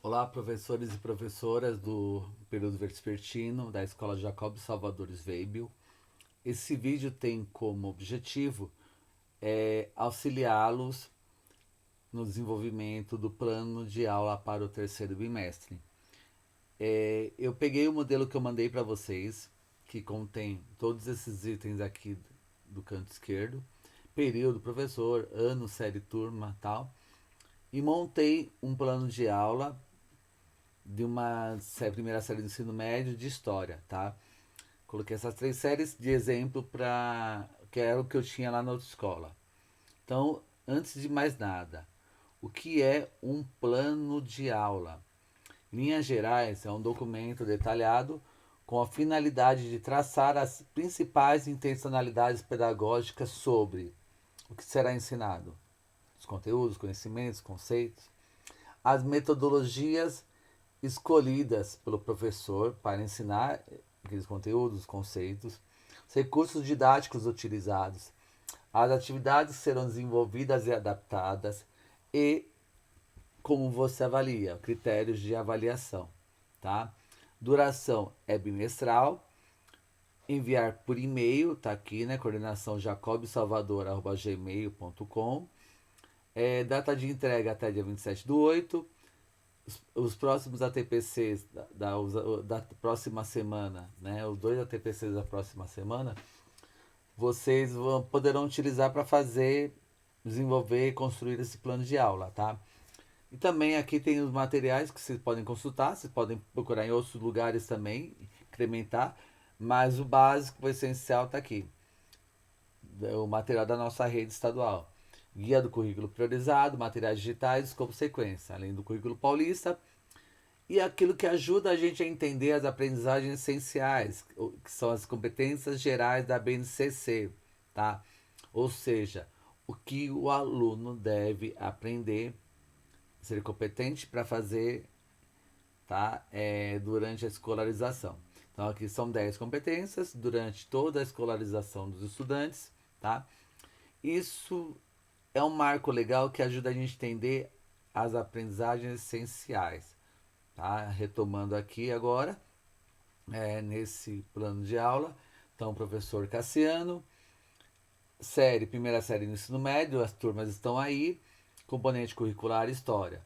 Olá, professores e professoras do período vespertino da Escola Jacob Salvador Sveibel. Esse vídeo tem como objetivo auxiliá-los no desenvolvimento do plano de aula para o terceiro bimestre. Eu peguei o modelo que eu mandei para vocês, que contém todos esses itens aqui do canto esquerdo, período, professor, ano, série, turma, tal, e montei um plano de aula de uma primeira série do ensino médio de história, tá? Coloquei essas três séries de exemplo para que era o que eu tinha lá na outra escola. Então, antes de mais nada, o que é um plano de aula? Em linhas gerais, é um documento detalhado com a finalidade de traçar as principais intencionalidades pedagógicas sobre o que será ensinado, os conteúdos, conhecimentos, conceitos, as metodologias escolhidas pelo professor para ensinar aqueles conteúdos, conceitos, os recursos didáticos utilizados, as atividades que serão desenvolvidas e adaptadas e como você avalia, critérios de avaliação, tá? Duração é bimestral, enviar por e-mail, tá aqui, né? Coordenação jacobsalvador@gmail.com. Data de entrega até dia 27/8. Os próximos ATPCs da próxima semana, né? Os dois ATPCs da próxima semana, poderão utilizar para desenvolver e construir esse plano de aula, tá? E também aqui tem os materiais que vocês podem consultar, vocês podem procurar em outros lugares também, incrementar, mas o básico, o essencial está aqui. O material da nossa rede estadual. Guia do currículo priorizado, materiais digitais como sequência, além do currículo paulista, e aquilo que ajuda a gente a entender as aprendizagens essenciais, que são as competências gerais da BNCC, tá? Ou seja, o que o aluno deve aprender, ser competente para fazer, tá? Durante a escolarização. Então aqui são 10 competências durante toda a escolarização dos estudantes, tá? Isso é um marco legal que ajuda a gente a entender as aprendizagens essenciais, tá? Retomando aqui agora, nesse plano de aula. Então, professor Cassiano, primeira série do ensino médio, as turmas estão aí, componente curricular, história.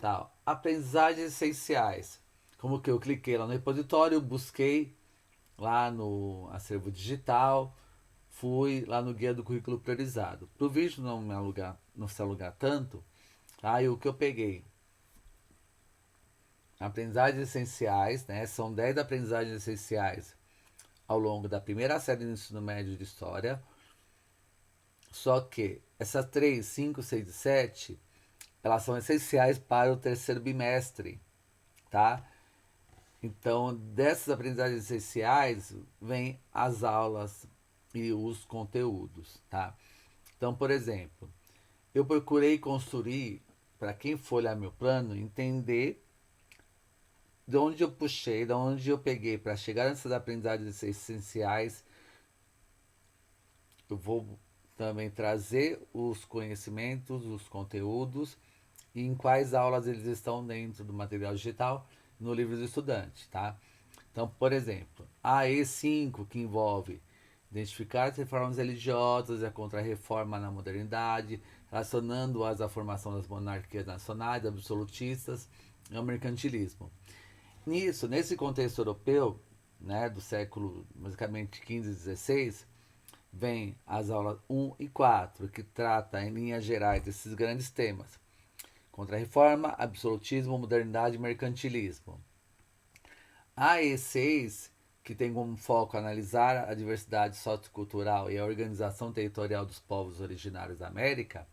Tal. Aprendizagens essenciais. Como que eu cliquei lá no repositório, busquei lá no acervo digital, fui lá no guia do currículo priorizado. Para o vídeo não se alugar tanto, aí o que eu peguei? Aprendizagens essenciais, né? São 10 aprendizagens essenciais ao longo da primeira série do ensino médio de história. Só que essas 3, 5, 6 e 7, elas são essenciais para o terceiro bimestre, tá? Então, dessas aprendizagens essenciais, vem as aulas e os conteúdos, tá? Então, por exemplo, eu procurei construir, para quem for olhar meu plano, entender de onde eu puxei, de onde eu peguei para chegar nessas aprendizagens essenciais. Eu vou também trazer os conhecimentos, os conteúdos e em quais aulas eles estão dentro do material digital no livro do estudante, tá? Então, por exemplo, a E5, que envolve identificar as reformas religiosas e a contra-reforma na modernidade, relacionando-as à formação das monarquias nacionais, absolutistas e ao mercantilismo. Nesse contexto europeu, né, do século basicamente 15 e 16, vem as aulas 1 e 4, que trata em linhas gerais desses grandes temas: contra-reforma, absolutismo, modernidade e mercantilismo. A E6, que tem como foco analisar a diversidade sociocultural e a organização territorial dos povos originários da América,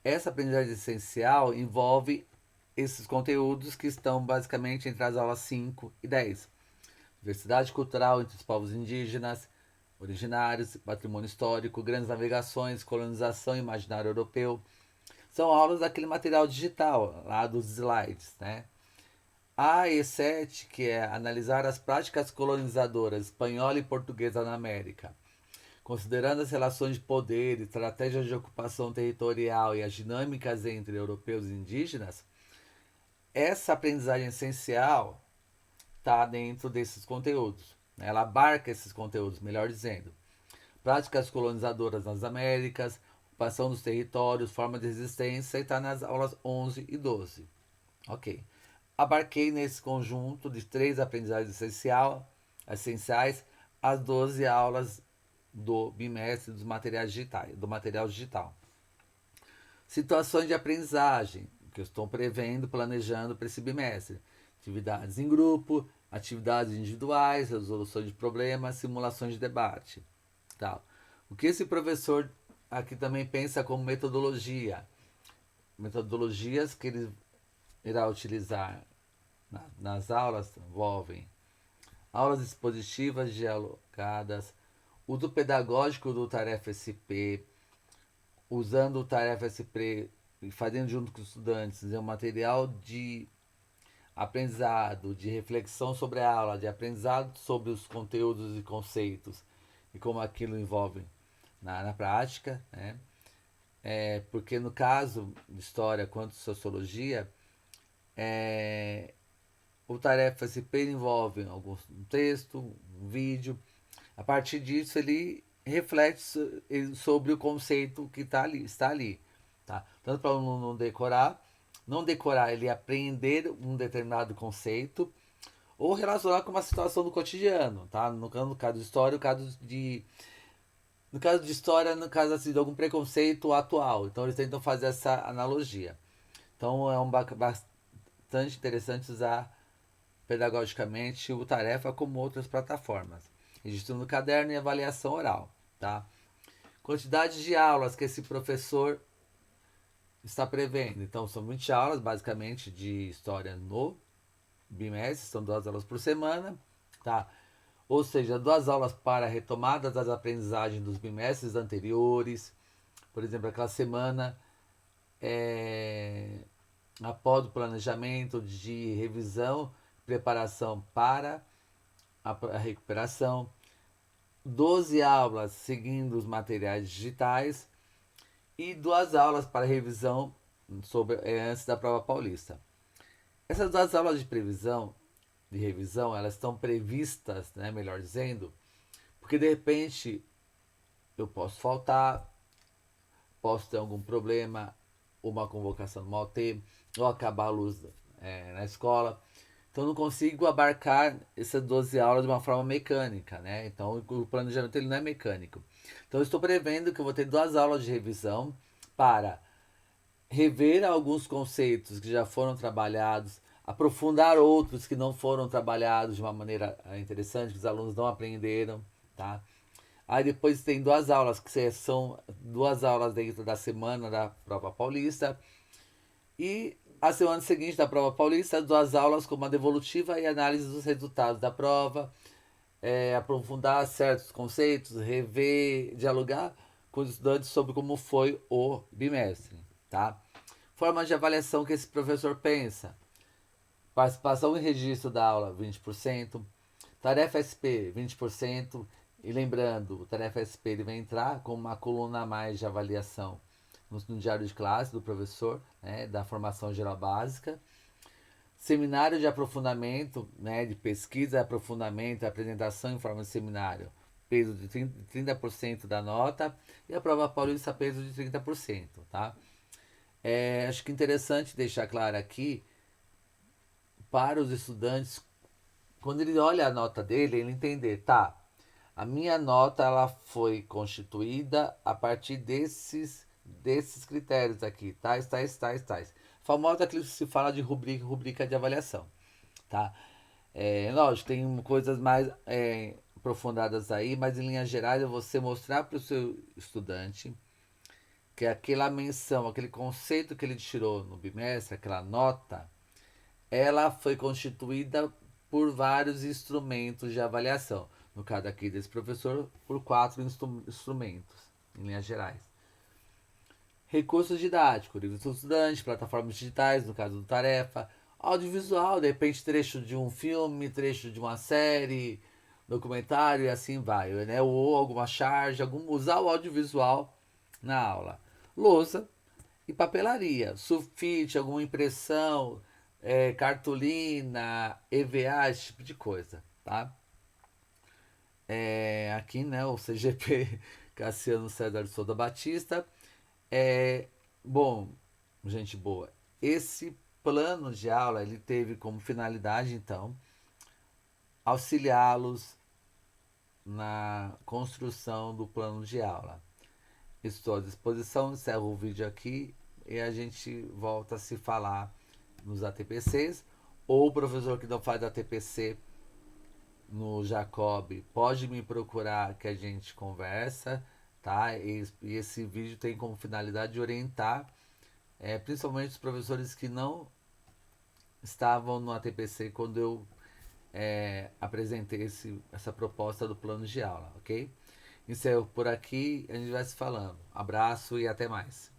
essa aprendizagem essencial envolve esses conteúdos que estão basicamente entre as aulas 5 e 10. Diversidade cultural entre os povos indígenas, originários, patrimônio histórico, grandes navegações, colonização, imaginário europeu. São aulas daquele material digital, lá dos slides, né? A E7, que é analisar as práticas colonizadoras espanhola e portuguesa na América, considerando as relações de poder, estratégias de ocupação territorial e as dinâmicas entre europeus e indígenas, essa aprendizagem essencial está dentro desses conteúdos, né? Ela abarca esses conteúdos, melhor dizendo. Práticas colonizadoras nas Américas, ocupação dos territórios, forma de resistência, e está nas aulas 11 e 12. Ok. Abarquei nesse conjunto de 3 aprendizagens essenciais as 12 aulas do bimestre dos materiais digitais, do material digital. Situações de aprendizagem que eu estou prevendo, planejando para esse bimestre. Atividades em grupo, atividades individuais, resolução de problemas, simulações de debate. Tal. O que esse professor aqui também pensa como metodologia? Metodologias que ele irá utilizar nas aulas envolvem aulas expositivas dialogadas, uso pedagógico do Tarefa SP, usando o Tarefa SP e fazendo junto com os estudantes um material de aprendizado, de reflexão sobre a aula, de aprendizado sobre os conteúdos e conceitos e como aquilo envolve na prática, né? Porque no caso de história quanto sociologia, o Tarefa SP envolve um texto, um vídeo. A partir disso, ele reflete sobre o conceito que está ali. Tá? Tanto para o aluno não decorar, ele aprender um determinado conceito ou relacionar com uma situação do cotidiano. Tá? No caso de história, no caso de história, no caso assim, de algum preconceito atual. Então, eles tentam fazer essa analogia. Então, é bastante interessante usar pedagogicamente o Tarefa como outras plataformas. Registro no caderno e avaliação oral. Tá? Quantidade de aulas que esse professor está prevendo. Então, são 20 aulas, basicamente, de história no bimestre. São 2 aulas por semana. Tá? Ou seja, 2 aulas para retomada das aprendizagens dos bimestres anteriores. Por exemplo, aquela semana após o planejamento de revisão, preparação para a recuperação, 12 aulas seguindo os materiais digitais e 2 aulas para revisão antes da prova paulista. Essas 2 aulas de revisão, elas estão previstas, né, melhor dizendo, porque de repente eu posso faltar, posso ter algum problema, uma convocação mal ter, ou acabar a luz na escola. Então não consigo abarcar essas 12 aulas de uma forma mecânica, né? Então o planejamento ele não é mecânico. Então eu estou prevendo que eu vou ter 2 aulas de revisão para rever alguns conceitos que já foram trabalhados, aprofundar outros que não foram trabalhados de uma maneira interessante, que os alunos não aprenderam, tá? Aí depois tem 2 aulas, que são 2 aulas dentro da semana da prova paulista. E a semana seguinte da prova paulista, 2 aulas com uma devolutiva e análise dos resultados da prova, aprofundar certos conceitos, rever, dialogar com os estudantes sobre como foi o bimestre. Tá? Forma de avaliação que esse professor pensa. Participação e registro da aula, 20%. Tarefa SP, 20%. E lembrando, o Tarefa SP ele vai entrar com uma coluna a mais de avaliação no diário de classe do professor, né, da formação geral básica. Seminário de aprofundamento, né, de pesquisa, aprofundamento, apresentação em forma de seminário, peso de 30% da nota. E a prova paulista, peso de 30%. Tá? Acho que é interessante deixar claro aqui para os estudantes, quando ele olha a nota dele, ele entender, tá, a minha nota ela foi constituída a partir desses critérios aqui, tais, tais, tais, tais. Famosa que se fala de rubrica de avaliação, tá? Lógico, tem coisas mais aprofundadas aí, mas em linhas gerais é você mostrar para o seu estudante que aquela menção, aquele conceito que ele tirou no bimestre, aquela nota, ela foi constituída por vários instrumentos de avaliação. No caso aqui desse professor, por 4 instrumentos, em linhas gerais. Recursos didáticos, livros do estudante, plataformas digitais, no caso do Tarefa, audiovisual, de repente trecho de um filme, trecho de uma série, documentário e assim vai, né? Ou alguma charge, usar o audiovisual na aula. Louça e papelaria, sulfite, alguma impressão, cartolina, EVA, esse tipo de coisa, tá? Aqui, né, o CGP Cassiano César de Souza Batista. É, bom, gente boa, esse plano de aula ele teve como finalidade, então, auxiliá-los na construção do plano de aula. Estou à disposição, encerro o vídeo aqui e a gente volta a se falar nos ATPCs. Ou o professor que não faz ATPC no Jacob pode me procurar que a gente conversa, tá? E esse vídeo tem como finalidade de orientar, principalmente os professores que não estavam no ATPC quando eu apresentei essa proposta do plano de aula, ok? Encerro por aqui, a gente vai se falando. Abraço e até mais.